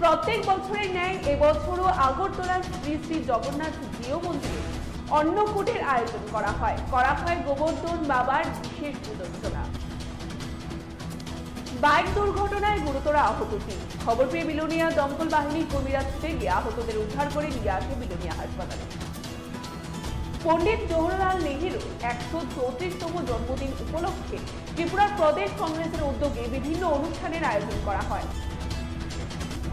প্রত্যেক বছরের ন্যায় এবছরও আগরতলার শ্রী শ্রী জগন্নাথ জিও মন্দিরে অন্নকূটের আয়োজন করা হয় গোবর্ধন বাবার বিশেষ পূজনা। বাইক দুর্ঘটনায় গুরুতর আহত ৩। খবর পেয়ে বিলোনিয়া দমকল বাহিনীর কর্মীরা ছুটে গিয়ে আহতদের উদ্ধার করে নিয়ে আসে বিলোনিয়া হাসপাতালে। পণ্ডিত জওহরলাল নেহেরুর ১৩৪তম জন্মদিন উপলক্ষে ত্রিপুরার প্রদেশ কংগ্রেসের উদ্যোগে বিভিন্ন অনুষ্ঠানের আয়োজন করা হয়।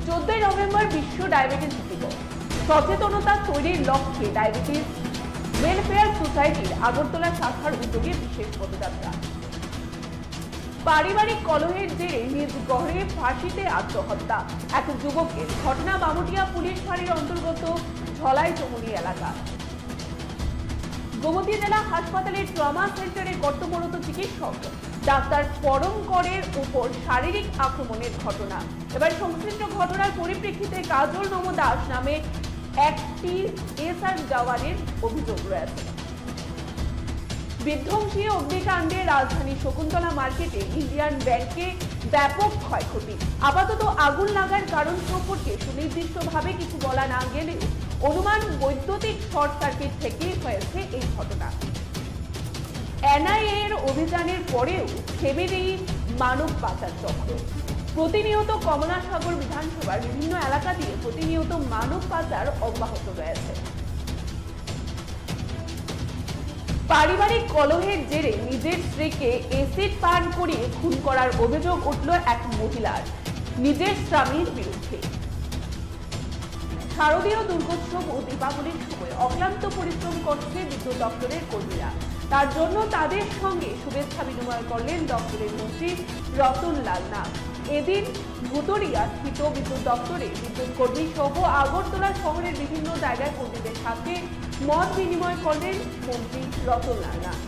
১৪ নভেম্বর বিশ্ব ডায়াবেটিস দিবস। সচেতনতা তৈরির লক্ষ্যে ডায়াবেটিস ওয়েলফেয়ার সোসাইটির আগরতলা শাখার উদ্যোগে বিশেষ পদযাত্রা। পারিবারিক কলহের জেরে নিজ ঘরে ফাঁসিতে আত্মহত্যা এক যুবকের। ঘটনা বামুটিয়া পুলিশ ফাঁড়ির অন্তর্গত ঝলাই চমুনি এলাকা। গোমতী জেলা হাসপাতালের ট্রমা সেন্টারে কর্তব্যরত চিকিৎসক ডাক্তার পরমকরের উপর শারীরিক আক্রমণের ঘটনা। এবার সংশ্লিষ্ট ঘটনার পরিপ্রেক্ষিতে কাজল নম দাস নামে একটি এসআর জওয়ানের অভিযোগ রয়েছে। বিধ্বংসী অগ্নিকাণ্ডে রাজধানী শকুন্তলা মার্কেটে ইন্ডিয়ান ব্যাংকে ব্যাপক ক্ষয়ক্ষতি। আপাতত আগুন লাগার কারণ সম্পর্কে সুনির্দিষ্টভাবে কিছু বলা না গেলেও অনুমান বৈদ্যুতিক শর্ট সার্কিট থেকেই হয়েছে এই ঘটনা। এনআইএ এর অভিযানের পরেও থেমেনি মানব পাচার চক্র। প্রতিনিয়ত কমলাসাগর বিধানসভার বিভিন্ন এলাকা দিয়ে প্রতিনিয়ত মানব পাচার অব্যাহত রয়েছে। পারিবারিক কলহের জেরে নিজের স্ত্রীকে এসিড পান করিয়ে খুন করার অভিযোগ উঠল এক মহিলার নিজের স্বামীর বিরুদ্ধে। শারদীয় দুর্গোৎসব ও দীপাবলির সময় অক্লান্ত পরিশ্রম করছে বিদ্যুৎ দপ্তরের কর্মীরা। তার জন্য তাদের সঙ্গে শুভেচ্ছা বিনিময় করলেন দপ্তরের মন্ত্রী রতনলাল নাথ। এদিন ভুতুরিয়া স্থিত বিদ্যুৎ দপ্তরে বিদ্যুৎ কর্মী সহ আগরতলা শহরের বিভিন্ন জায়গায় কর্মীদের সাথে মত বিনিময় করলেন মন্ত্রী রতনলাল নাথ।